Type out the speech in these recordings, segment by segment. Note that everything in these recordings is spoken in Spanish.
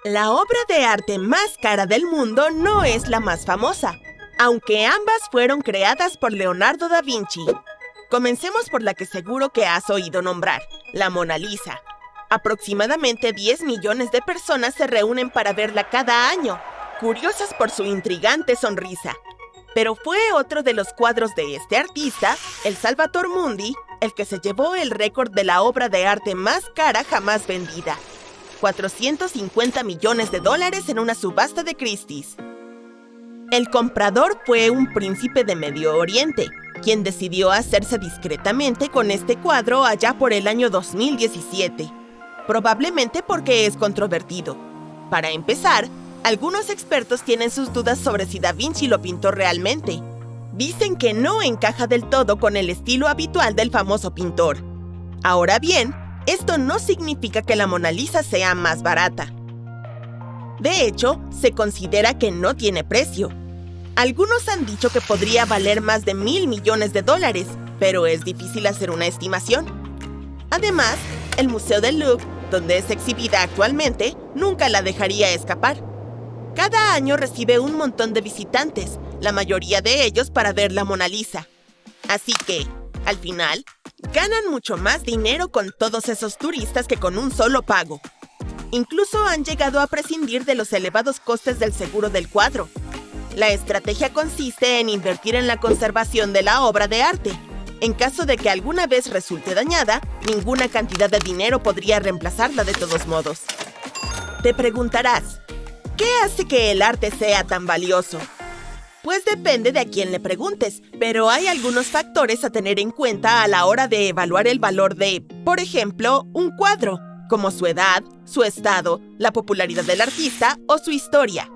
La obra de arte más cara del mundo no es la más famosa, aunque ambas fueron creadas por Leonardo da Vinci. Comencemos por la que seguro que has oído nombrar, la Mona Lisa. Aproximadamente 10 millones de personas se reúnen para verla cada año, curiosas por su intrigante sonrisa. Pero fue otro de los cuadros de este artista, el Salvator Mundi, el que se llevó el récord de la obra de arte más cara jamás vendida. $450 millones en una subasta de Christie's. El comprador fue un príncipe de Medio Oriente, quien decidió hacerse discretamente con este cuadro allá por el año 2017, probablemente porque es controvertido. Para empezar, algunos expertos tienen sus dudas sobre si Da Vinci lo pintó realmente. Dicen que no encaja del todo con el estilo habitual del famoso pintor. Ahora bien, esto no significa que la Mona Lisa sea más barata. De hecho, se considera que no tiene precio. Algunos han dicho que podría valer más de $1.000 millones, pero es difícil hacer una estimación. Además, el Museo del Louvre, donde es exhibida actualmente, nunca la dejaría escapar. Cada año recibe un montón de visitantes, la mayoría de ellos para ver la Mona Lisa. Así que, al final, ganan mucho más dinero con todos esos turistas que con un solo pago. Incluso han llegado a prescindir de los elevados costes del seguro del cuadro. La estrategia consiste en invertir en la conservación de la obra de arte. En caso de que alguna vez resulte dañada, ninguna cantidad de dinero podría reemplazarla de todos modos. Te preguntarás, ¿qué hace que el arte sea tan valioso? Pues depende de a quién le preguntes, pero hay algunos factores a tener en cuenta a la hora de evaluar el valor de, por ejemplo, un cuadro, como su edad, su estado, la popularidad del artista o su historia.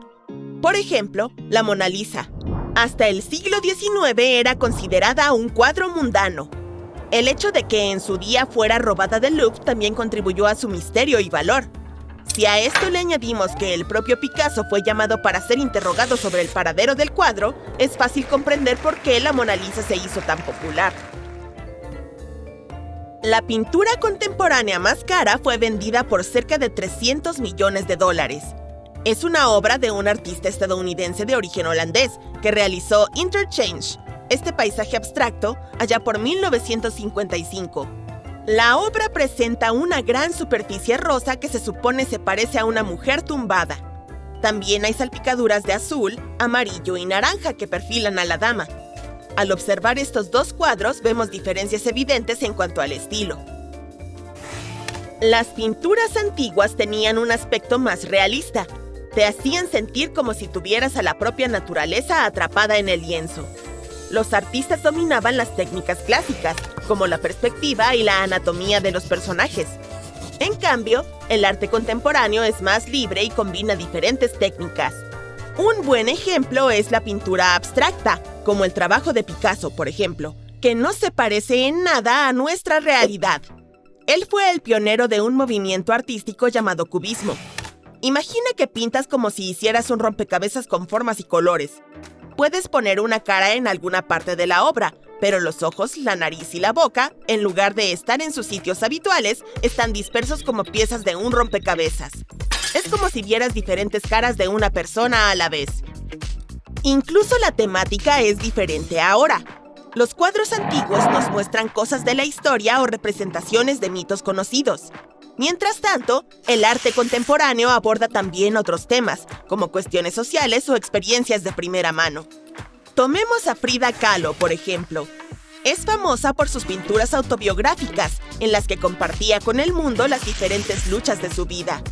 Por ejemplo, la Mona Lisa. Hasta el siglo XIX era considerada un cuadro mundano. El hecho de que en su día fuera robada del Louvre también contribuyó a su misterio y valor. Si a esto le añadimos que el propio Picasso fue llamado para ser interrogado sobre el paradero del cuadro, es fácil comprender por qué la Mona Lisa se hizo tan popular. La pintura contemporánea más cara fue vendida por cerca de $300 millones. Es una obra de un artista estadounidense de origen holandés que realizó Interchange, este paisaje abstracto, allá por 1955. La obra presenta una gran superficie rosa que se supone se parece a una mujer tumbada. También hay salpicaduras de azul, amarillo y naranja que perfilan a la dama. Al observar estos dos cuadros vemos diferencias evidentes en cuanto al estilo. Las pinturas antiguas tenían un aspecto más realista. Te hacían sentir como si tuvieras a la propia naturaleza atrapada en el lienzo. Los artistas dominaban las técnicas clásicas, como la perspectiva y la anatomía de los personajes. En cambio, el arte contemporáneo es más libre y combina diferentes técnicas. Un buen ejemplo es la pintura abstracta, como el trabajo de Picasso, por ejemplo, que no se parece en nada a nuestra realidad. Él fue el pionero de un movimiento artístico llamado cubismo. Imagina que pintas como si hicieras un rompecabezas con formas y colores. Puedes poner una cara en alguna parte de la obra, pero los ojos, la nariz y la boca, en lugar de estar en sus sitios habituales, están dispersos como piezas de un rompecabezas. Es como si vieras diferentes caras de una persona a la vez. Incluso la temática es diferente ahora. Los cuadros antiguos nos muestran cosas de la historia o representaciones de mitos conocidos. Mientras tanto, el arte contemporáneo aborda también otros temas, como cuestiones sociales o experiencias de primera mano. Tomemos a Frida Kahlo, por ejemplo. Es famosa por sus pinturas autobiográficas, en las que compartía con el mundo las diferentes luchas de su vida.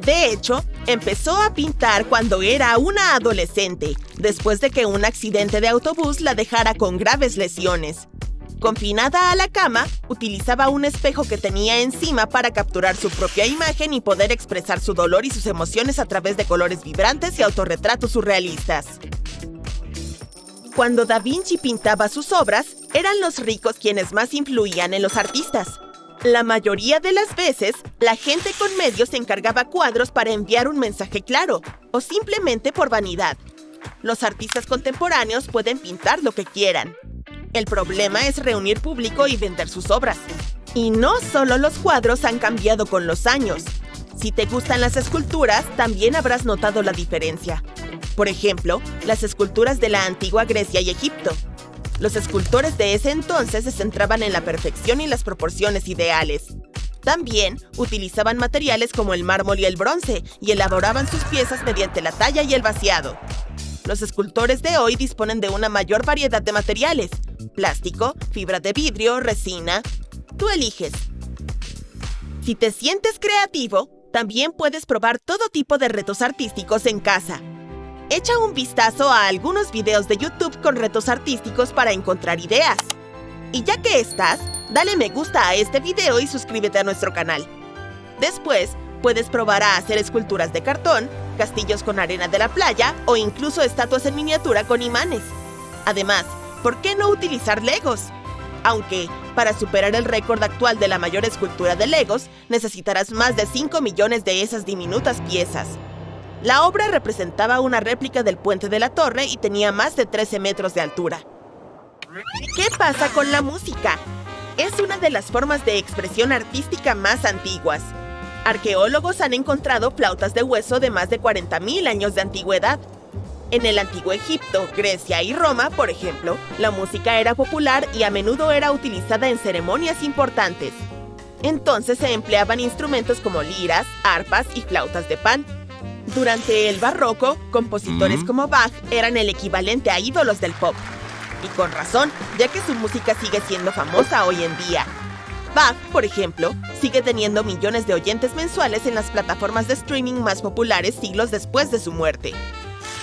De hecho, empezó a pintar cuando era una adolescente, después de que un accidente de autobús la dejara con graves lesiones. Confinada a la cama, utilizaba un espejo que tenía encima para capturar su propia imagen y poder expresar su dolor y sus emociones a través de colores vibrantes y autorretratos surrealistas. Cuando Da Vinci pintaba sus obras, eran los ricos quienes más influían en los artistas. La mayoría de las veces, la gente con medios encargaba cuadros para enviar un mensaje claro, o simplemente por vanidad. Los artistas contemporáneos pueden pintar lo que quieran. El problema es reunir público y vender sus obras. Y no solo los cuadros han cambiado con los años. Si te gustan las esculturas, también habrás notado la diferencia. Por ejemplo, las esculturas de la antigua Grecia y Egipto. Los escultores de ese entonces se centraban en la perfección y las proporciones ideales. También utilizaban materiales como el mármol y el bronce y elaboraban sus piezas mediante la talla y el vaciado. Los escultores de hoy disponen de una mayor variedad de materiales: plástico, fibra de vidrio, resina. Tú eliges. Si te sientes creativo, también puedes probar todo tipo de retos artísticos en casa. Echa un vistazo a algunos videos de YouTube con retos artísticos para encontrar ideas. Y ya que estás, dale me gusta a este video y suscríbete a nuestro canal. Después, puedes probar a hacer esculturas de cartón, castillos con arena de la playa o incluso estatuas en miniatura con imanes. Además, ¿por qué no utilizar Legos? Aunque, para superar el récord actual de la mayor escultura de Legos, necesitarás más de 5 millones de esas diminutas piezas. La obra representaba una réplica del puente de la torre y tenía más de 13 metros de altura. ¿Qué pasa con la música? Es una de las formas de expresión artística más antiguas. Arqueólogos han encontrado flautas de hueso de más de 40.000 años de antigüedad. En el antiguo Egipto, Grecia y Roma, por ejemplo, la música era popular y a menudo era utilizada en ceremonias importantes. Entonces se empleaban instrumentos como liras, arpas y flautas de pan. Durante el Barroco, compositores como Bach eran el equivalente a ídolos del pop. Y con razón, ya que su música sigue siendo famosa hoy en día. Bach, por ejemplo, sigue teniendo millones de oyentes mensuales en las plataformas de streaming más populares siglos después de su muerte.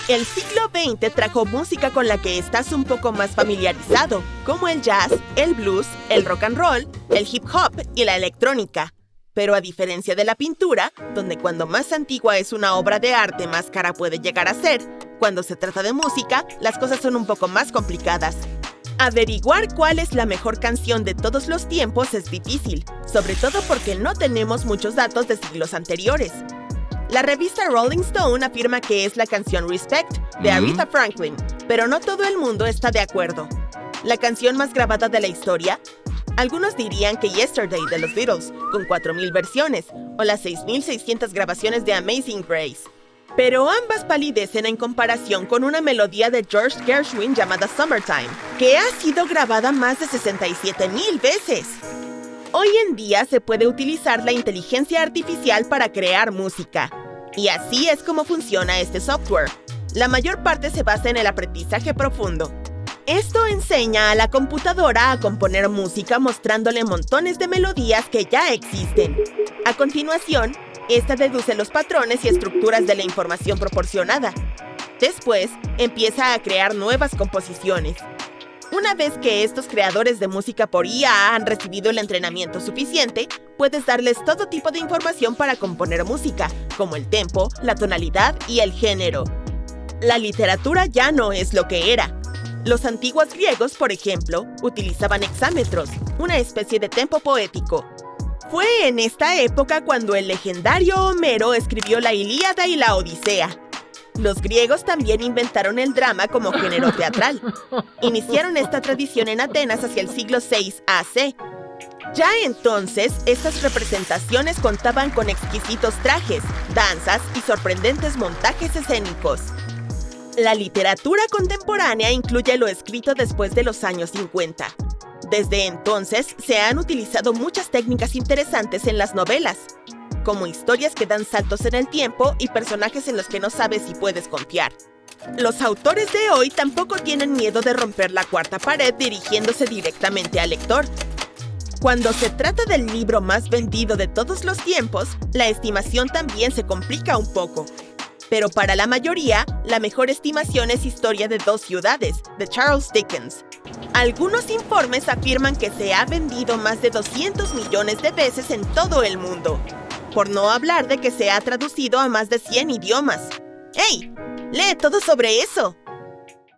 El siglo XX trajo música con la que estás un poco más familiarizado, como el jazz, el blues, el rock and roll, el hip hop y la electrónica. Pero a diferencia de la pintura, donde cuando más antigua es una obra de arte, más cara puede llegar a ser, cuando se trata de música, las cosas son un poco más complicadas. Averiguar cuál es la mejor canción de todos los tiempos es difícil, sobre todo porque no tenemos muchos datos de siglos anteriores. La revista Rolling Stone afirma que es la canción Respect de Aretha Franklin, pero no todo el mundo está de acuerdo. ¿La canción más grabada de la historia? Algunos dirían que Yesterday de los Beatles, con 4.000 versiones, o las 6.600 grabaciones de Amazing Grace. Pero ambas palidecen en comparación con una melodía de George Gershwin llamada Summertime, que ha sido grabada más de 67.000 veces. Hoy en día se puede utilizar la inteligencia artificial para crear música. Y así es como funciona este software. La mayor parte se basa en el aprendizaje profundo. Esto enseña a la computadora a componer música mostrándole montones de melodías que ya existen. A continuación, esta deduce los patrones y estructuras de la información proporcionada. Después, empieza a crear nuevas composiciones. Una vez que estos creadores de música por IA han recibido el entrenamiento suficiente, puedes darles todo tipo de información para componer música, como el tempo, la tonalidad y el género. La literatura ya no es lo que era. Los antiguos griegos, por ejemplo, utilizaban hexámetros, una especie de tempo poético. Fue en esta época cuando el legendario Homero escribió la Ilíada y la Odisea. Los griegos también inventaron el drama como género teatral. Iniciaron esta tradición en Atenas hacia el siglo VI AC. Ya entonces, estas representaciones contaban con exquisitos trajes, danzas y sorprendentes montajes escénicos. La literatura contemporánea incluye lo escrito después de los años 50. Desde entonces, se han utilizado muchas técnicas interesantes en las novelas, como historias que dan saltos en el tiempo y personajes en los que no sabes si puedes confiar. Los autores de hoy tampoco tienen miedo de romper la cuarta pared dirigiéndose directamente al lector. Cuando se trata del libro más vendido de todos los tiempos, la estimación también se complica un poco. Pero para la mayoría, la mejor estimación es Historia de dos ciudades, de Charles Dickens. Algunos informes afirman que se ha vendido más de 200 millones de veces en todo el mundo. Por no hablar de que se ha traducido a más de 100 idiomas. ¡Hey! ¡Lee todo sobre eso!